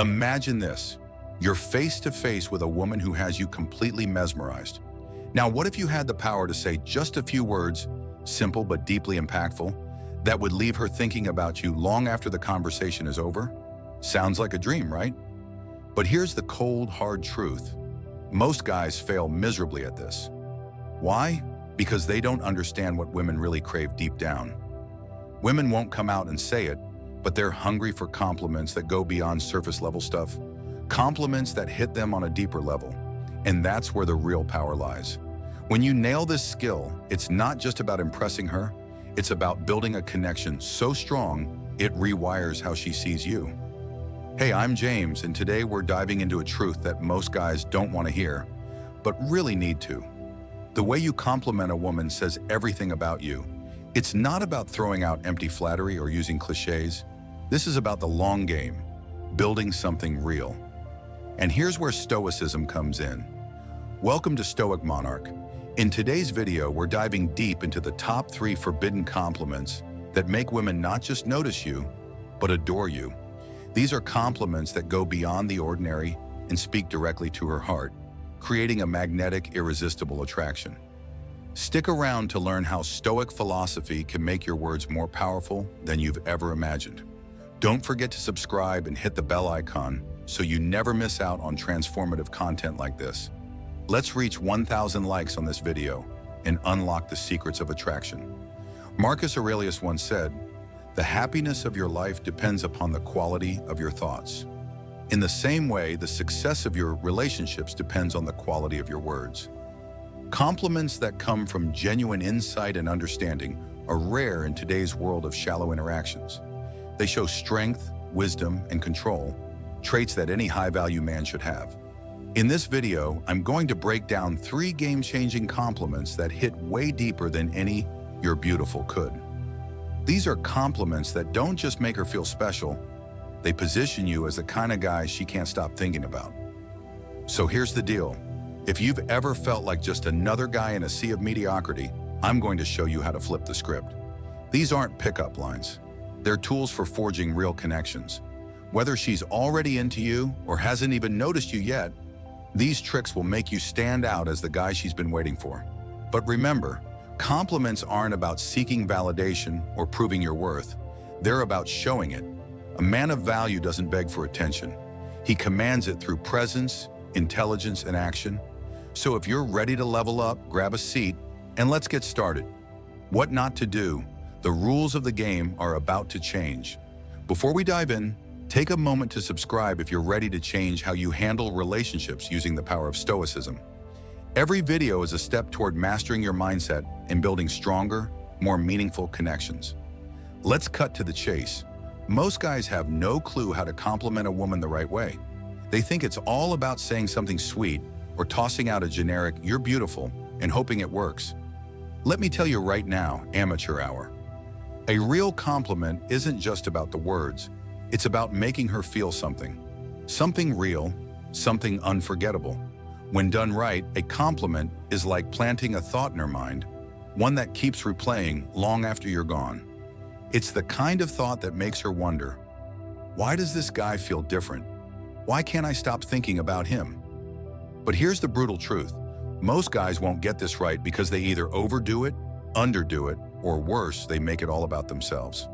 Imagine this. You're face to face with a woman who has you completely mesmerized. Now, what if you had the power to say just a few words, simple but deeply impactful, that would leave her thinking about you long after the conversation is over? Sounds like a dream, right? But here's the cold, hard truth. Most guys fail miserably at this. Why? Because they don't understand what women really crave deep down. Women won't come out and say it, but they're hungry for compliments that go beyond surface-level stuff. Compliments that hit them on a deeper level. And that's where the real power lies. When you nail this skill, it's not just about impressing her, it's about building a connection so strong, it rewires how she sees you. Hey, I'm James, and today we're diving into a truth that most guys don't want to hear, but really need to. The way you compliment a woman says everything about you. It's not about throwing out empty flattery or using cliches. This is about the long game, building something real. And here's where Stoicism comes in. Welcome to Stoic Monarch. In today's video, we're diving deep into the top 3 forbidden compliments that make women not just notice you, but adore you. These are compliments that go beyond the ordinary and speak directly to her heart, creating a magnetic, irresistible attraction. Stick around to learn how Stoic philosophy can make your words more powerful than you've ever imagined. Don't forget to subscribe and hit the bell icon so you never miss out on transformative content like this. Let's reach 1,000 likes on this video and unlock the secrets of attraction. Marcus Aurelius once said, "The happiness of your life depends upon the quality of your thoughts." In the same way, the success of your relationships depends on the quality of your words. Compliments that come from genuine insight and understanding are rare in today's world of shallow interactions. They show strength, wisdom, and control, traits that any high-value man should have. In this video, I'm going to break down 3 game-changing compliments that hit way deeper than any "you're beautiful" could. These are compliments that don't just make her feel special, they position you as the kind of guy she can't stop thinking about. So here's the deal. If you've ever felt like just another guy in a sea of mediocrity, I'm going to show you how to flip the script. These aren't pickup lines. They're tools for forging real connections. Whether she's already into you or hasn't even noticed you yet, these tricks will make you stand out as the guy she's been waiting for. But remember, compliments aren't about seeking validation or proving your worth. They're about showing it. A man of value doesn't beg for attention. He commands it through presence, intelligence, and action. So if you're ready to level up, grab a seat, and let's get started. What not to do. The rules of the game are about to change. Before we dive in, take a moment to subscribe if you're ready to change how you handle relationships using the power of Stoicism. Every video is a step toward mastering your mindset and building stronger, more meaningful connections. Let's cut to the chase. Most guys have no clue how to compliment a woman the right way. They think it's all about saying something sweet or tossing out a generic "you're beautiful" and hoping it works. Let me tell you right now, amateur hour. A real compliment isn't just about the words. It's about making her feel something. Something real, something unforgettable. When done right, a compliment is like planting a thought in her mind, one that keeps replaying long after you're gone. It's the kind of thought that makes her wonder, why does this guy feel different? Why can't I stop thinking about him? But here's the brutal truth. Most guys won't get this right because they either overdo it, underdo it, or worse, they make it all about themselves.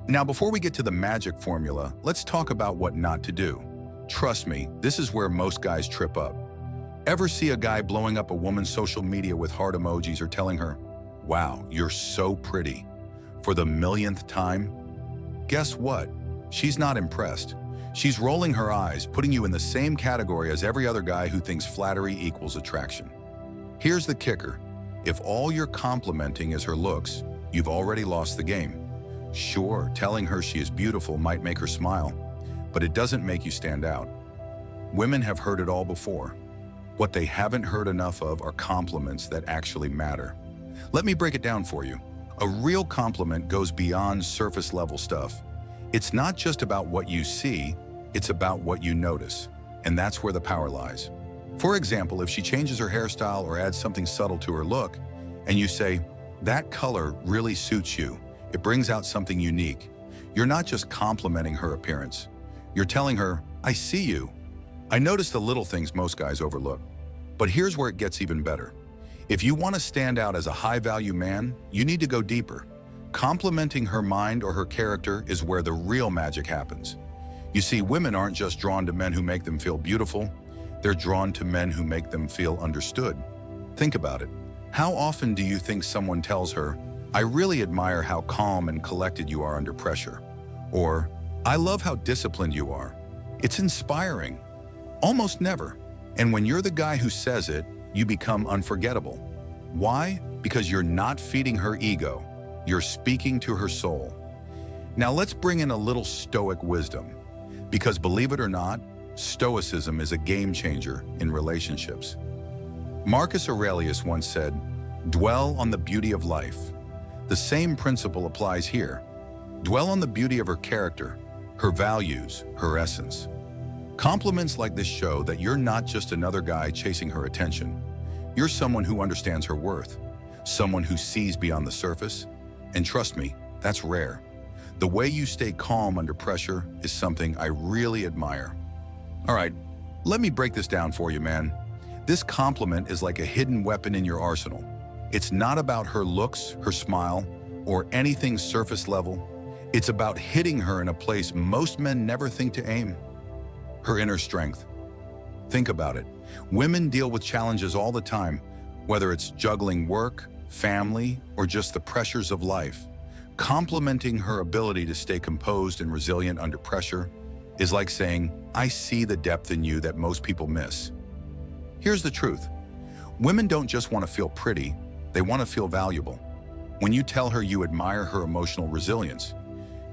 Now, before we get to the magic formula, let's talk about what not to do. Trust me, this is where most guys trip up. Ever see a guy blowing up a woman's social media with heart emojis or telling her, "Wow, you're so pretty," for the millionth time? Guess what? She's not impressed. She's rolling her eyes, putting you in the same category as every other guy who thinks flattery equals attraction. Here's the kicker. If all you're complimenting is her looks, you've already lost the game. Sure, telling her she is beautiful might make her smile, but it doesn't make you stand out. Women have heard it all before. What they haven't heard enough of are compliments that actually matter. Let me break it down for you. A real compliment goes beyond surface-level stuff. It's not just about what you see, it's about what you notice, and that's where the power lies. For example, if she changes her hairstyle or adds something subtle to her look, and you say, "That color really suits you. It brings out something unique." You're not just complimenting her appearance. You're telling her, I see you. I notice the little things most guys overlook. But here's where it gets even better. If you want to stand out as a high-value man, you need to go deeper. Complimenting her mind or her character is where the real magic happens. You see, women aren't just drawn to men who make them feel beautiful. They're drawn to men who make them feel understood. Think about it. How often do you think someone tells her, "I really admire how calm and collected you are under pressure," or "I love how disciplined you are"? It's inspiring. Almost never. And when you're the guy who says it, you become unforgettable. Why? Because you're not feeding her ego. You're speaking to her soul. Now let's bring in a little Stoic wisdom. Because believe it or not, Stoicism is a game changer in relationships. Marcus Aurelius once said, "Dwell on the beauty of life." The same principle applies here. Dwell on the beauty of her character, her values, her essence. Compliments like this show that you're not just another guy chasing her attention. You're someone who understands her worth, someone who sees beyond the surface. And trust me, that's rare. The way you stay calm under pressure is something I really admire. All right, let me break this down for you, man. This compliment is like a hidden weapon in your arsenal. It's not about her looks, her smile, or anything surface level. It's about hitting her in a place most men never think to aim. Her inner strength. Think about it. Women deal with challenges all the time, whether it's juggling work, family, or just the pressures of life. Complimenting her ability to stay composed and resilient under pressure is like saying, "I see the depth in you that most people miss." Here's the truth. Women don't just want to feel pretty, they want to feel valuable. When you tell her you admire her emotional resilience,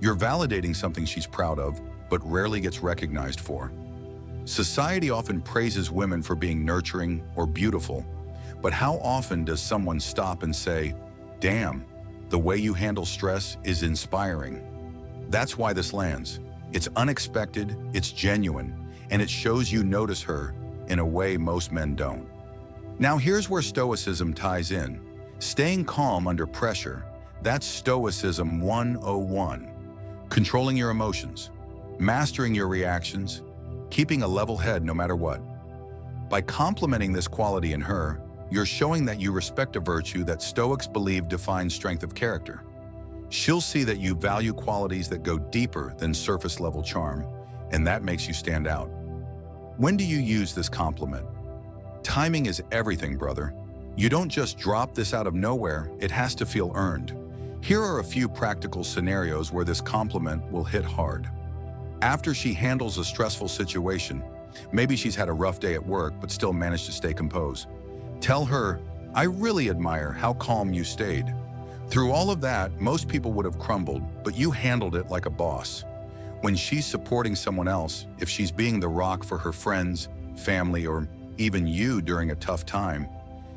you're validating something she's proud of, but rarely gets recognized for. Society often praises women for being nurturing or beautiful, but how often does someone stop and say, "Damn, the way you handle stress is inspiring"? That's why this lands. It's unexpected, it's genuine, and it shows you notice her in a way most men don't. Now here's where Stoicism ties in. Staying calm under pressure, that's Stoicism 101. Controlling your emotions, mastering your reactions, keeping a level head no matter what. By complimenting this quality in her, you're showing that you respect a virtue that Stoics believe defines strength of character. She'll see that you value qualities that go deeper than surface-level charm, and that makes you stand out. When do you use this compliment? Timing is everything, brother. You don't just drop this out of nowhere, it has to feel earned. Here are a few practical scenarios where this compliment will hit hard. After she handles a stressful situation, maybe she's had a rough day at work but still managed to stay composed. Tell her, "I really admire how calm you stayed. Through all of that, most people would have crumbled, but you handled it like a boss." When she's supporting someone else, if she's being the rock for her friends, family, or even you during a tough time,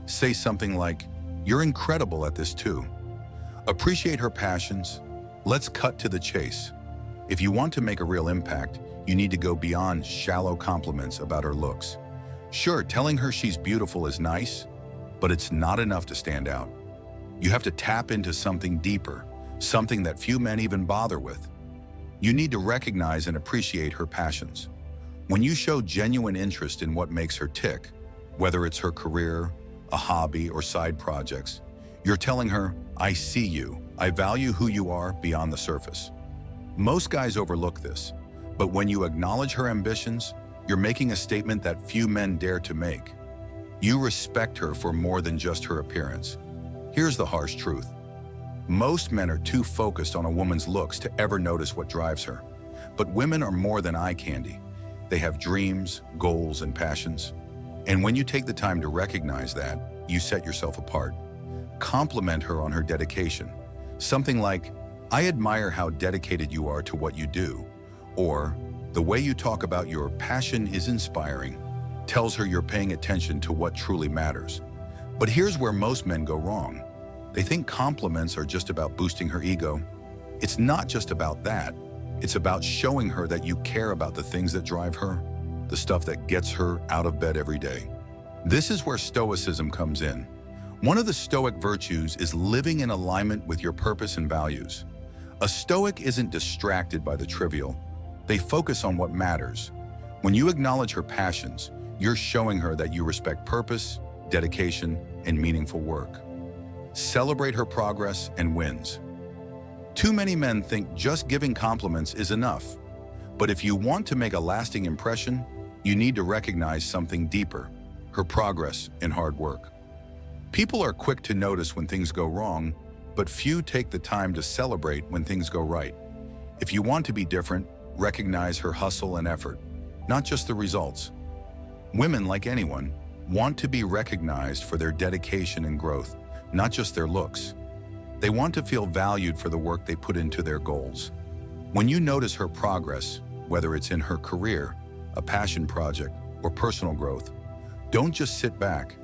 say something like, "You're incredible at this too." Appreciate her passions. Let's cut to the chase. If you want to make a real impact, you need to go beyond shallow compliments about her looks. Sure, telling her she's beautiful is nice, but it's not enough to stand out. You have to tap into something deeper, something that few men even bother with. You need to recognize and appreciate her passions. When you show genuine interest in what makes her tick, whether it's her career, a hobby, or side projects, you're telling her, "I see you. I value who you are beyond the surface." Most guys overlook this, but when you acknowledge her ambitions, you're making a statement that few men dare to make. You respect her for more than just her appearance. Here's the harsh truth. Most men are too focused on a woman's looks to ever notice what drives her. But women are more than eye candy. They have dreams, goals, and passions. And when you take the time to recognize that, you set yourself apart. Compliment her on her dedication. Something like, "I admire how dedicated you are to what you do," or "The way you talk about your passion is inspiring." Tells her you're paying attention to what truly matters. But here's where most men go wrong. They think compliments are just about boosting her ego. It's not just about that. It's about showing her that you care about the things that drive her, the stuff that gets her out of bed every day. This is where Stoicism comes in. One of the Stoic virtues is living in alignment with your purpose and values. A Stoic isn't distracted by the trivial. They focus on what matters. When you acknowledge her passions, you're showing her that you respect purpose, dedication, and meaningful work. Celebrate her progress and wins. Too many men think just giving compliments is enough. But if you want to make a lasting impression, you need to recognize something deeper: her progress and hard work. People are quick to notice when things go wrong, but few take the time to celebrate when things go right. If you want to be different, recognize her hustle and effort, not just the results. Women, like anyone, want to be recognized for their dedication and growth, not just their looks. They want to feel valued for the work they put into their goals. When you notice her progress, whether it's in her career, a passion project, or personal growth, don't just sit back.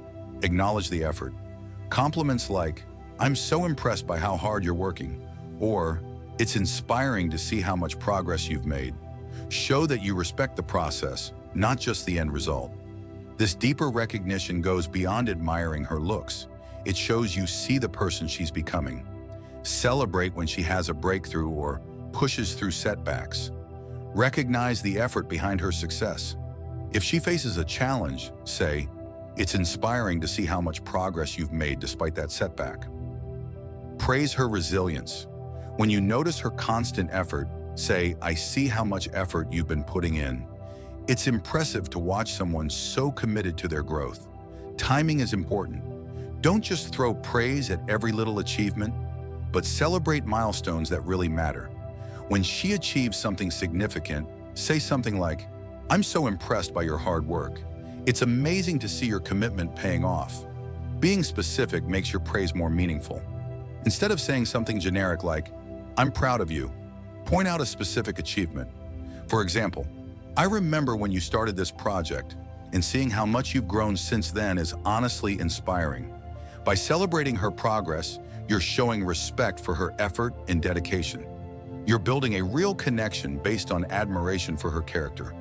Acknowledge the effort. Compliments like, "I'm so impressed by how hard you're working," or "It's inspiring to see how much progress you've made," show that you respect the process, not just the end result. This deeper recognition goes beyond admiring her looks. It shows you see the person she's becoming. Celebrate when she has a breakthrough or pushes through setbacks. Recognize the effort behind her success. If she faces a challenge, say, "It's inspiring to see how much progress you've made despite that setback." Praise her resilience. When you notice her constant effort, say, "I see how much effort you've been putting in." It's impressive to watch someone so committed to their growth. Timing is important. Don't just throw praise at every little achievement, but celebrate milestones that really matter. When she achieves something significant, say something like, "I'm so impressed by your hard work. It's amazing to see your commitment paying off." Being specific makes your praise more meaningful. Instead of saying something generic like, "I'm proud of you," point out a specific achievement. For example, "I remember when you started this project, and seeing how much you've grown since then is honestly inspiring." By celebrating her progress, you're showing respect for her effort and dedication. You're building a real connection based on admiration for her character,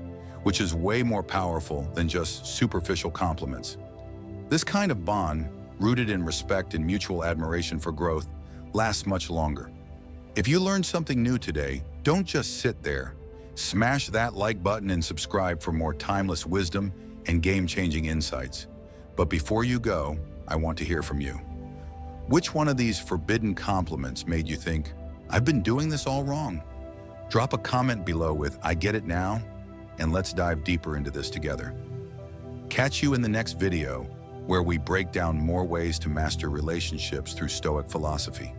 which is way more powerful than just superficial compliments. This kind of bond, rooted in respect and mutual admiration for growth, lasts much longer. If you learned something new today, don't just sit there. Smash that like button and subscribe for more timeless wisdom and game-changing insights. But before you go, I want to hear from you. Which one of these forbidden compliments made you think, "I've been doing this all wrong"? Drop a comment below with "I get it now," and let's dive deeper into this together. Catch you in the next video, where we break down more ways to master relationships through Stoic philosophy.